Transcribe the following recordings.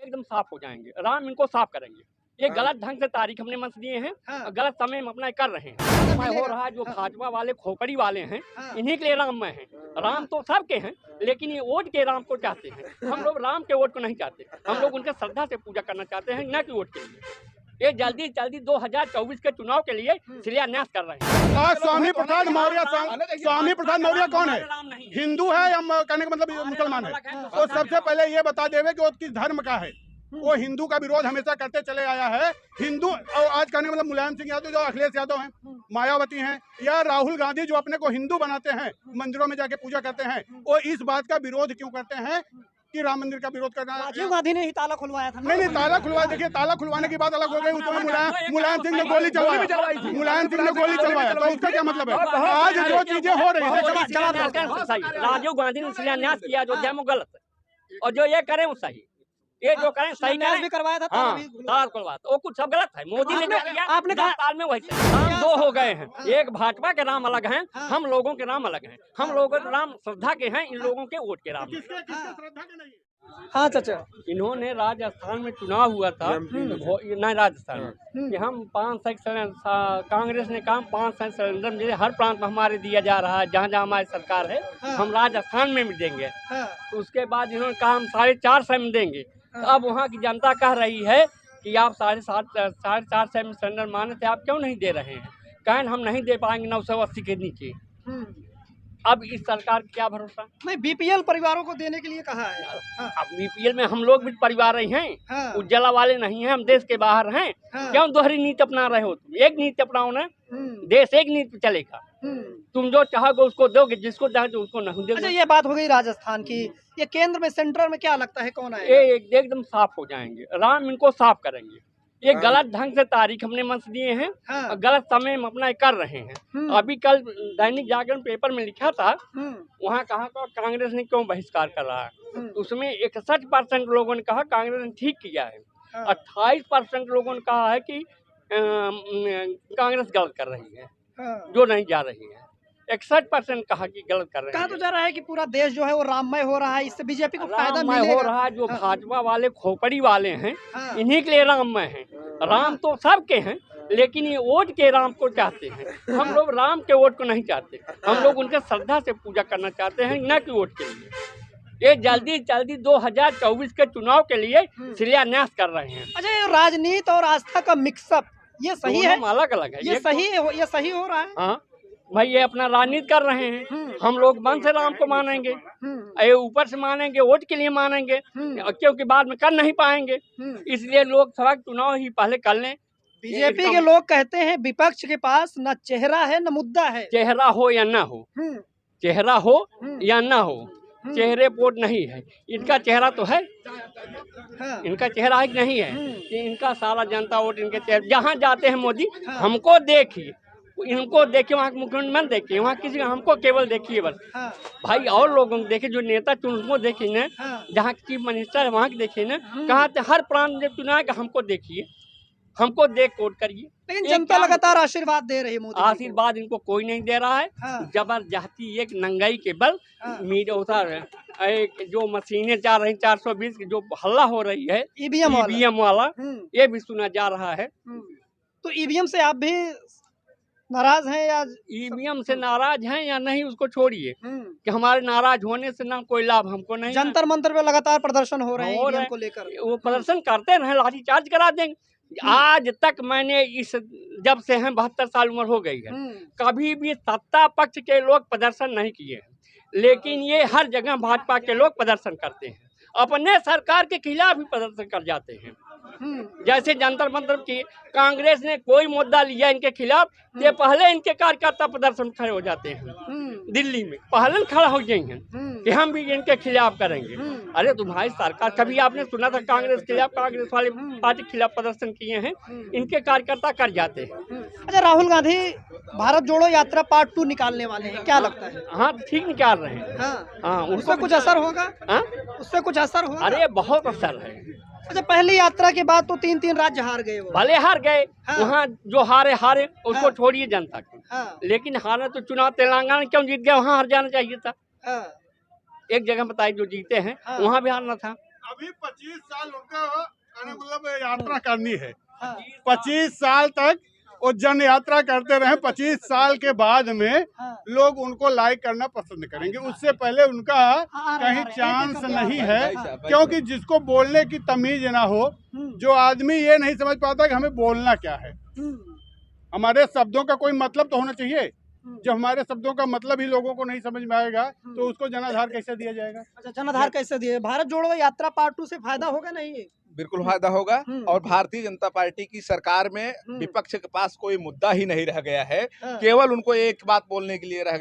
एकदम साफ हो जाएंगे। राम इनको साफ करेंगे। ये गलत ढंग से तारीख हमने मंच दिए हैं, गलत समय में अपना कर रहे हैं। मैं हो रहा है जो भाजपा वाले खोपड़ी वाले हैं, इन्हीं के लिए राममय हैं। राम तो सबके हैं, लेकिन ये वोट के राम को चाहते हैं। हम लोग राम के वोट को नहीं चाहते, हम लोग उनके श्रद्धा से पूजा करना चाहते हैं, न कि वोट के लिए। ये जल्दी जल्दी 2024 के चुनाव के लिए शिलान्यास कर रहे हैं। आज स्वामी प्रसाद मौर्य कौन है? हिंदू है या कहने का मतलब मुसलमान है? तो सबसे पहले ये बता देवे कि वो किस धर्म का है। वो हिंदू का विरोध हमेशा करते चले आया है। हिंदू और आज कहने का मतलब मुलायम सिंह यादव जो अखिलेश यादव हैं, मायावती हैं, या राहुल गांधी जो अपने को हिंदू बनाते हैं, मंदिरों में जाके पूजा करते हैं, वो इस बात का विरोध क्यों करते हैं कि राम मंदिर का विरोध करना? राजीव गांधी ने ही ताला खुलवाया था। नहीं, ताला खुलवाया। देखिए, ताला खुलवाने की बात अलग हो गई। उसमें मुलायम सिंह ने गोली चलवाई, मुलायम सिंह ने गोली चलवाया, तो उसका क्या मतलब है? आज जो चीजें हो रही है, राजीव गांधी ने शिलान्यास किया जो जय गलत है, और जो ये करे वो सही। ये जो करें सही करें। भी करवाया था, ताला खुलवाया था, वो कुछ सब गलत है। मोदी ने जो किया, आपने कहा साल में वही राम दो हो गए हैं। एक भाजपा के राम अलग हैं, हम लोगों के राम अलग हैं। हम लोगों के राम श्रद्धा के हैं, इन लोगों के वोट के राम। हाँ चाचा, इन्होंने राजस्थान में चुनाव हुआ था, नहीं राजस्थान में, कि हम 5 सिलेंडर, कांग्रेस ने कहा 5 सिलेंडर मुझे हर प्रांत में हमारे दिया जा रहा है, जहाँ जहाँ हमारी सरकार है, हम राजस्थान में भी देंगे। तो उसके बाद इन्होंने कहा हम 450 में देंगे। तो अब वहाँ की जनता कह रही है कि आप 450 में सिलेंडर माने थे, आप क्यों नहीं दे रहे हैं? कहें हम नहीं दे पाएंगे 980 के नीचे। अब इस सरकार का क्या भरोसा? नहीं, बीपीएल परिवारों को देने के लिए कहा है। अब बीपीएल में हम लोग भी परिवार ही हैं, उज्ज्वला वाले नहीं हैं, हम देश के बाहर हैं। क्यों दोहरी नीति अपना रहे हो तुम? एक नीति अपनाओ ना, देश एक नीति पे चलेगा। तुम जो चाहोगे उसको दोगे, जिसको चाहोगे उसको नहीं दोगे। अच्छा, ये बात हो गई राजस्थान की। ये केंद्र में, सेंटर में क्या लगता है कौन आएगा? ये एकदम साफ हो जाएंगे। राम इनको साफ करेंगे। ये गलत ढंग से तारीख हमने मंच दिए हैं, गलत समय में अपना कर रहे हैं। अभी कल दैनिक जागरण पेपर में लिखा था, वहाँ कहा था कांग्रेस ने क्यों बहिष्कार कर रहा है। तो उसमें 61% लोगों ने कहा कांग्रेस ने ठीक किया है, 28% लोगों ने कहा है कि कांग्रेस गलत कर रही है, जो नहीं जा रही है। 61% कहा कि गलत कर रहे हैं। कहा तो जा रहा है कि पूरा देश जो है वो राममय हो रहा है, इससे बीजेपी को फायदा मिलेगा। हो रहा है जो भाजपा वाले खोपड़ी वाले हैं, इन्हीं के लिए राममय हैं। राम तो सबके हैं, लेकिन ये वोट के राम को चाहते हैं। हम लोग राम के वोट को नहीं चाहते, हम लोग उनके श्रद्धा से पूजा करना चाहते हैं, न कि वोट के लिए। ये जल्दी जल्दी 2024 के चुनाव के लिए शिलान्यास कर रहे हैं। अच्छा, ये राजनीति और आस्था का मिक्सअप, ये सही है? अलग अलग है। ये सही हो रहा है? हाँ भाई, ये अपना राजनीति कर रहे हैं। हम लोग मन से राम को मानेंगे, ये ऊपर से मानेंगे, वोट के लिए मानेंगे, क्योंकि बाद में कर नहीं पाएंगे। इसलिए लोकसभा चुनाव ही पहले कर लें। बीजेपी के लोग कहते हैं विपक्ष के पास न चेहरा है न मुद्दा है। चेहरा हो या ना हो, चेहरा हो या ना हो, चेहरे वोट नहीं है। इनका चेहरा तो है, इनका चेहरा है कि नहीं है कि इनका सारा जनता वोट इनके चेहरे। जहाँ जाते हैं मोदी, हमको देखिए, इनको देखिए, वहाँ के मुख्यमंत्री मन देखिए, वहाँ किसी हमको केवल देखिए बस। भाई और लोगों को देखिए, जो नेता चुन उनको देखिए ना, जहाँ चीफ मिनिस्टर है वहाँ के देखिए ना, कहाँ से हर प्रांत में चुना है, हमको देखिए, हमको देख वोट करिए। लेकिन जनता लगातार आशीर्वाद दे रही है मोदी। आशीर्वाद इनको कोई नहीं दे रहा है। जबरदस्ती एक नंगाई के बल मीडिया उतार है, जो मशीनें जा रही 420 की, जो हल्ला हो रही है ईवीएम वाला, ये भी सुना जा रहा है। तो ईवीएम से आप भी नाराज हैं या? ईवीएम से नाराज हैं या नहीं उसको छोड़िए, कि हमारे नाराज होने से ना कोई लाभ हमको नहीं। जंतर मंतर पे लगातार प्रदर्शन हो रहे हैं ईवीएम को लेकर। वो प्रदर्शन करते रहे, लाठी चार्ज करा देंगे। आज तक मैंने जब से हैं 72 साल उम्र हो गई है, कभी भी सत्ता पक्ष के लोग प्रदर्शन नहीं किए हैं, लेकिन ये हर जगह भाजपा के लोग प्रदर्शन करते हैं, अपने सरकार के खिलाफ भी प्रदर्शन कर जाते हैं। जैसे जंतर मंतर की कांग्रेस ने कोई मुद्दा लिया इनके खिलाफ, ये पहले इनके कार्यकर्ता प्रदर्शन खड़े हो जाते हैं। दिल्ली में पहले खड़ा हो गए हैं कि हम भी इनके खिलाफ करेंगे। अरे तुम्हारी सरकार, कभी आपने सुना था कांग्रेस के खिलाफ, कांग्रेस वाले पार्टी के खिलाफ प्रदर्शन किए हैं? इनके कार्यकर्ता कर जाते हैं। अच्छा, राहुल गांधी भारत जोड़ो यात्रा पार्ट 2 निकालने वाले हैं, क्या लगता है? हाँ, ठीक निकाल रहे हैं। हाँ, उससे कुछ असर होगा? उससे कुछ असर होगा? अरे बहुत असर है। अच्छा, पहली यात्रा के बाद तो 3 राज्य हार गए। भले हार गए, वहाँ जो हारे उसको छोड़िए जनता को, लेकिन हारे तो चुनाव तेलंगाना क्यों जीत गया? वहाँ हार जाना चाहिए था। एक जगह बताइए जो जीते हैं वहाँ भी हारना था। अभी 25 साल उनका मतलब यात्रा करनी है। 25 साल तक वो जन यात्रा करते रहे। 25 साल के बाद में लोग उनको लाइक करना पसंद करेंगे, उससे पहले उनका कहीं चांस नहीं है। क्योंकि जिसको बोलने की तमीज ना हो, जो आदमी ये नहीं समझ पाता कि हमें बोलना क्या है, हमारे शब्दों का कोई मतलब तो होना चाहिए। जब हमारे शब्दों का मतलब ही लोगों को नहीं समझ में आएगा तो उसको जनाधार कैसे दिया जाएगा? अच्छा, जनाधार कैसे दिए? भारत जोड़ो यात्रा पार्ट 2 से फायदा होगा नहीं? बिल्कुल फायदा होगा। और भारतीय जनता पार्टी की सरकार में विपक्ष के पास कोई मुद्दा ही नहीं रह गया है। केवल उनको एक बात बोलने के लिए रह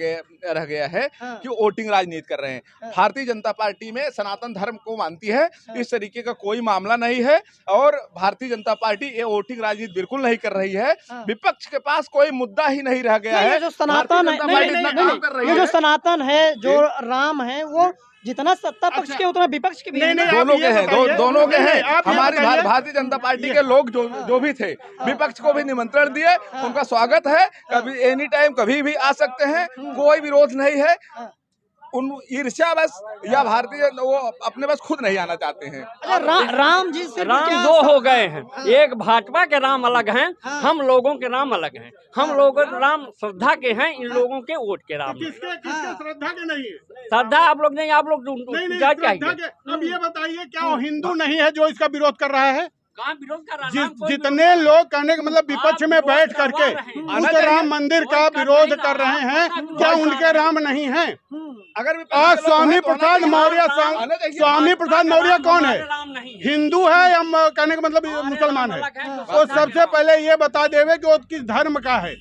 गया है कि वोटिंग राजनीति कर रहे हैं। भारतीय जनता पार्टी में सनातन धर्म को मानती है, इस तरीके का कोई मामला नहीं है। और भारतीय जनता पार्टी ये वोटिंग राजनीति बिल्कुल नहीं कर रही है। विपक्ष के पास कोई मुद्दा ही नहीं रह गया है। जो सनातन है, ये जो सनातन है, जो राम है, वो जितना सत्ता पक्ष के उतना विपक्ष के भी है। दोनों के हैं, दोनों के हैं। हमारी भारतीय जनता पार्टी के लोग जो भी थे, विपक्ष को भी निमंत्रण दिए, उनका स्वागत है। कभी एनी टाइम कभी भी आ सकते हैं, कोई विरोध नहीं है। उन ईर्ष्या बस या भारतीय वो अपने बस खुद नहीं आना चाहते हैं। अच्छा, राम जी से राम दो हो गए हैं। एक भाजपा के राम अलग हैं, हम लोगों के राम अलग हैं। हम लोग राम श्रद्धा के हैं, इन लोगों के वोट के राम। किसके श्रद्धा के नहीं है? श्रद्धा आप लोग नहीं, आप लोग चाहिए। अब ये बताइए, क्या वो हिंदू नहीं है जो इसका विरोध कर रहा है? कहाँ विरोध कर रहा है? जितने लोग करने का मतलब विपक्ष में बैठ करके उस राम मंदिर का विरोध कर रहे हैं, क्या उनके राम नहीं है? अगर आज स्वामी प्रसाद मौर्य कौन है? हिंदू है या कहने का मतलब मुसलमान है? तो सबसे पहले ये बता देवे कि वो किस धर्म का है।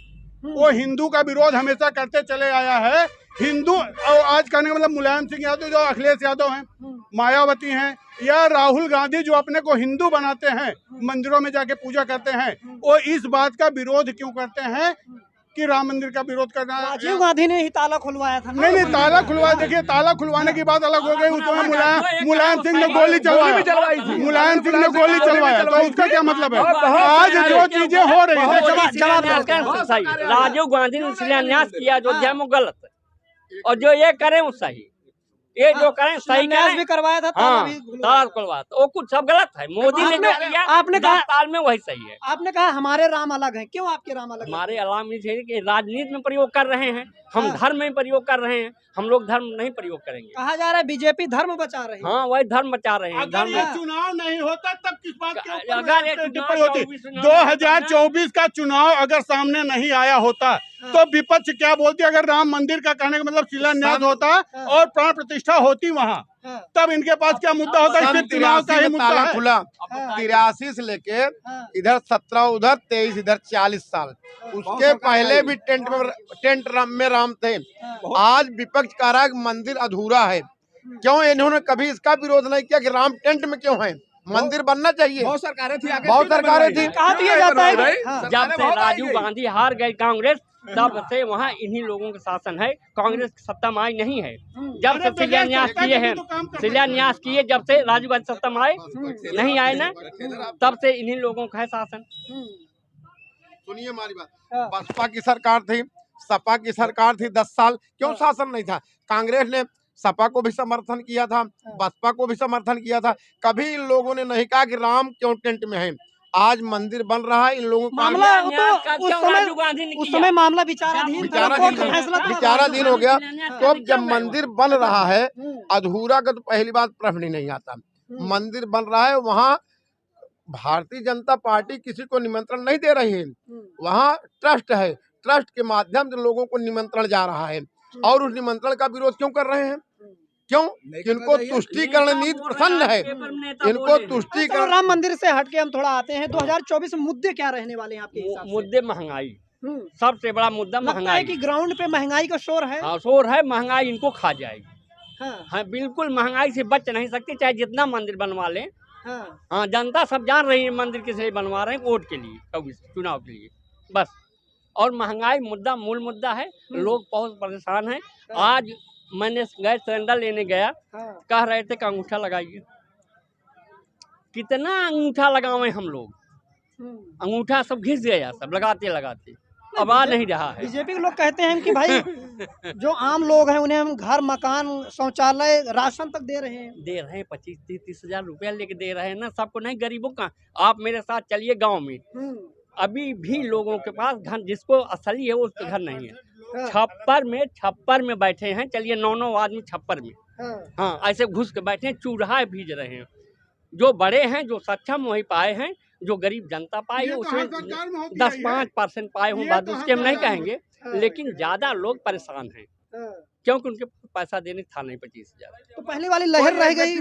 वो हिंदू का विरोध हमेशा करते चले आया है। हिंदू और आज कहने का मतलब मुलायम सिंह यादव, जो अखिलेश यादव हैं, मायावती हैं, या राहुल गांधी जो अपने को हिंदू बनाते हैं, मंदिरों में जाके पूजा करते हैं, वो इस बात का विरोध क्यों करते हैं कि राम मंदिर का विरोध करना? राजीव गांधी ने ही ताला खुलवाया था। नहीं, ताला खुलवा, देखिए ताला खुलवाने की बात अलग हो गई। उसमें मुलायम सिंह ने गोली चलवाई थी। मुलायम सिंह ने गोली चलवाया, तो उसका क्या मतलब है? आज जो चीजें हो रही है, जवाब राजीव गांधी ने शिलान्यास किया अयोध्या में, गलत है। और जो ये करें वो सही, ये जो करें सही करें। भी करवाया था, ताला खुलवाया था, वो कुछ सब गलत है। मोदी ने जो किया आपने कहा साल में वही सही है। आपने कहा हमारे राम अलग हैं, क्यों आपके राम अलग? हमारे राम कि राजनीति में प्रयोग कर रहे हैं, हम धर्म में प्रयोग कर रहे हैं। हम लोग धर्म नहीं प्रयोग करेंगे। कहा जा रहा है बीजेपी धर्म बचा रही है। हाँ, वही धर्म बचा रहे हैं। अगर ये चुनाव नहीं होता तब किस बात के अगर टिप्पणी होती? 2024 का चुनाव अगर सामने नहीं आया होता तो विपक्ष क्या बोलती? अगर राम मंदिर का कहने का मतलब शिलान्यास होता और प्राण प्रतिष्ठा होती वहाँ, तब इनके पास क्या मुद्दा होता? इससे चुनाव का ही मुद्दा है। खुला 83 से लेके इधर 17, उधर 23, इधर 40 साल। उसके पहले भी टेंट में राम थे। आज विपक्ष कह रहा है कि मंदिर अधूरा है। क्यों इन्होंने कभी इसका विरोध नहीं किया कि राम टेंट में क्यों है? मंदिर बनना चाहिए। बहुत सरकारें थी, बहुत सरकारें थी। कहा दिया जाता है जब से राजीव गांधी हार गए कांग्रेस, तब से वहाँ इन्हीं लोगों का शासन है। कांग्रेस की सत्ता में आई नहीं है। जब से शिलान्यास किए हैं, शिलान्यास किए, जब से राजीव गांधी सत्ता में आए नहीं आए ना, तब से इन्हीं लोगों का है शासन। सुनिए हमारी बात। बसपा की सरकार थी, सपा की सरकार थी, 10 साल क्यों शासन नहीं था? कांग्रेस ने सपा को भी समर्थन किया था, बसपा को भी समर्थन किया था। कभी इन लोगों ने नहीं कहा कि राम क्यों टेंट में है। आज मंदिर बन रहा है, इन लोगों का मामला उस समय मामला विचाराधीन हो गया। तो अब जब मंदिर बन रहा है, अधूरा का तो पहली बात प्रश्न ही नहीं आता। मंदिर बन रहा है, वहाँ भारतीय जनता पार्टी किसी को निमंत्रण नहीं दे रही है। वहाँ ट्रस्ट है, ट्रस्ट के माध्यम से लोगों को निमंत्रण जा रहा है। और उस निमंत्रण का विरोध क्यों कर रहे हैं? क्यों? इनको तुष्टीकरण नीति पसंद है, इनको तुष्टीकरण। राम मंदिर से हटके हम थोड़ा आते हैं। 2024 में मुद्दे क्या रहने वाले हैं आपके हिसाब से? मुद्दे महंगाई, सबसे बड़ा मुद्दा महंगाई। कि ग्राउंड पे महंगाई का शोर है। हाँ, शोर है। महंगाई इनको खा जाएगी। हाँ, बिल्कुल महंगाई से बच नहीं सकती, चाहे जितना मंदिर बनवा लें। हाँ, जनता सब जान रही है मंदिर किस लिए बनवा रहे हैं, वोट के लिए, चुनाव के लिए बस। और महंगाई मुद्दा मूल मुद्दा है। लोग बहुत परेशान हैं। आज मैंने गैस सिलेंडर लेने गया, कह रहे थे कि अंगूठा लगाइए। कितना अंगूठा लगावे हम लोग? अंगूठा सब घिस गया, सब लगाते लगाते। अब आ नहीं रहा है। बीजेपी के लोग कहते हैं कि भाई जो आम लोग हैं उन्हें हम घर, मकान, शौचालय, राशन तक दे रहे हैं 25-30 हजार रुपया लेके दे रहे हैं ना, सबको नहीं, गरीबों का। आप मेरे साथ चलिए गांव में, अभी भी लोगों के पास घर, जिसको असली है वो उसके घर नहीं है। छप्पर में बैठे हैं, चलिए 9 आदमी छप्पर में, हाँ ऐसे घुस के बैठे हैं, चूल्हा भीज रहे हैं। जो बड़े हैं, जो सक्षम वही पाए हैं, जो गरीब जनता पाई है उसमें 10-5% पाए हों, बात उसके हम नहीं कहेंगे, लेकिन ज्यादा लोग परेशान हैं क्योंकि उनके पैसा देने था नहीं 25,000। तो पहले वाली लहर रह गई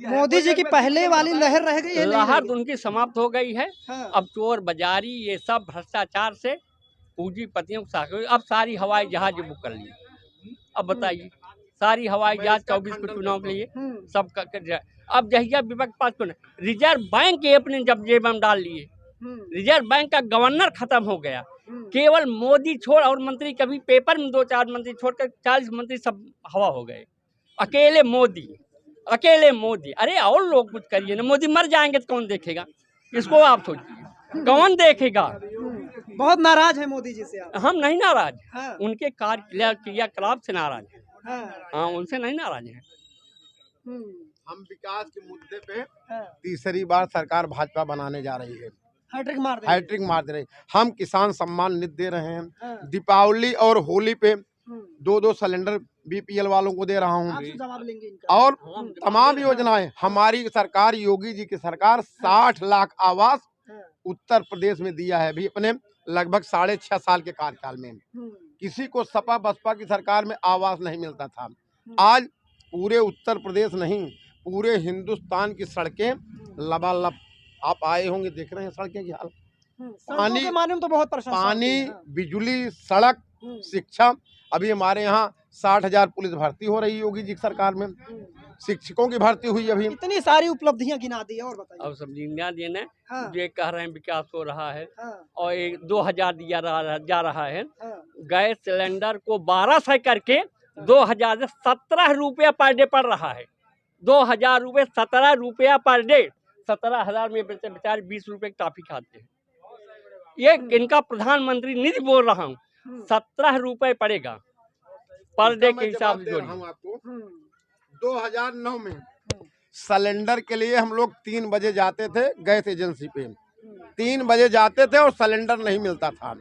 मोदी जी की, पहले वाली लहर रह गई, लहर तो उनकी समाप्त हो गई है। अब चोर बाजारी, ये सब भ्रष्टाचार से पूंजीपतियों को अब सारी हवाई जहाज बुक कर ली। अब बताइए, सारी हवाई जहाज 24 के चुनाव के लिए सब अब जहिया विपक्ष पास को रिजर्व बैंक के अपने जब जेब में डाल लिए, रिजर्व बैंक का गवर्नर खत्म हो गया, केवल मोदी छोड़ और मंत्री, कभी पेपर में 2-4 मंत्री छोड़कर 40 मंत्री सब हवा हो गए। अकेले मोदी। अरे और लोग कुछ करिए ना, मोदी मर जाएंगे तो कौन देखेगा इसको, आप सोचिए कौन देखेगा। बहुत नाराज है मोदी जी से आप? हम नहीं नाराज, उनके क्रियाकलाप से नाराज है। हाँ, उनसे नहीं नाराज है। हम विकास के मुद्दे पे तीसरी बार सरकार भाजपा बनाने जा रही है, हैट्रिक मार दे रही। हम किसान सम्मान निधि दे रहे हैं, दीपावली और होली पे 2-2 सिलेंडर बीपीएल वालों को दे रहा हूँ, और तमाम योजनाएं हमारी सरकार, योगी जी की सरकार 60 लाख आवास उत्तर प्रदेश में दिया है अभी अपने लगभग 6.5 साल के कार्यकाल में। किसी को सपा बसपा की सरकार में आवास नहीं मिलता था। आज पूरे उत्तर प्रदेश नहीं, पूरे हिंदुस्तान की सड़कें लबालब, आप आए होंगे, देख रहे हैं सड़कें की हाल, पानी के मामले में तो बहुत परेशान, पानी, बिजली, सड़क, शिक्षा। अभी हमारे यहाँ 60,000 पुलिस भर्ती हो रही है योगी जी की सरकार में, शिक्षकों की भर्ती हुई अभी। इतनी सारी उपलब्धियां गिना दी है, और बताइए। अब सब गिना देना, जो कह रहे हैं विकास हो रहा है, और 2,000 दिया जा रहा है। गैस सिलेंडर को 1200 करके 2,000 से 17 रुपया पर डे पड़ रहा है। 2,000 रुपये 17 रुपया पर डे, 17,000 में बेचारे 20 रुपये की टॉफी खाते हैं। ये इनका प्रधानमंत्री निधि बोल रहा हूँ, 17 रुपये पड़ेगा पर डे के हिसाब से। आपको 2009 में सिलेंडर के लिए हम लोग 3 बजे जाते थे गैस एजेंसी पे, 3 बजे जाते थे और सिलेंडर नहीं मिलता था।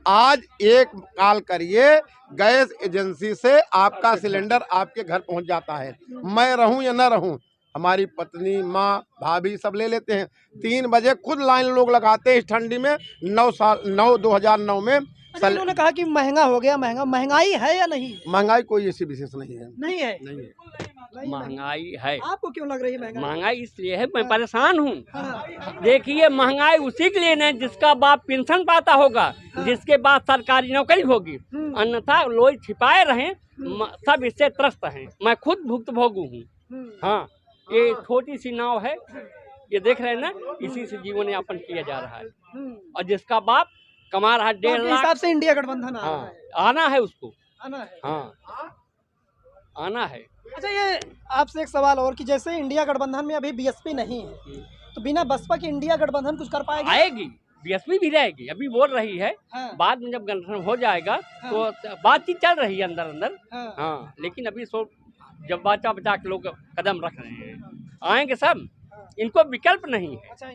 आज एक कॉल करिए, गैस एजेंसी से आपका सिलेंडर आपके घर पहुंच जाता है। मैं रहूं या ना रहूं, हमारी पत्नी, माँ, भाभी सब ले लेते हैं। 3 बजे खुद लाइन लोग लगाते हैं इस ठंडी में। 2009 में उन्होंने कहा कि महंगा हो गया, महंगाई है या नहीं? महंगाई कोई ऐसी विशेष नहीं है। नहीं है। महंगाई है। आपको क्यों लग रही है महंगाई? इसलिए है, मैं परेशान हूँ। देखिए, महंगाई उसी के लिए नहीं जिसका बाप पेंशन पाता होगा, जिसके बाद सरकारी नौकरी होगी, अन्यथा लोग छिपाए रहे, सब इससे त्रस्त हैं। मैं खुद भुक्तभोगी हूँ। हाँ, ये छोटी सी नाव है, ये देख रहे हैं ना, इसी से जीवन यापन किया जा रहा है। और जिसका बाप कमा रहा है 1.5 लाख, हिसाब से इंडिया गठबंधन आना है उसको, आना है। हाँ, आना है। अच्छा, ये आपसे एक सवाल और कि जैसे इंडिया गठबंधन में अभी बीएसपी नहीं है, तो बिना बसपा की इंडिया गठबंधन कुछ कर पाएगी? आएगी, बीएसपी भी रहेगी, अभी बोल रही है। बाद में जब गठबंधन हो जाएगा तो बातचीत चल रही है अंदर। हाँ, लेकिन अभी जब बचा के लोग कदम रख रहे हैं, आएंगे सब, इनको विकल्प नहीं है।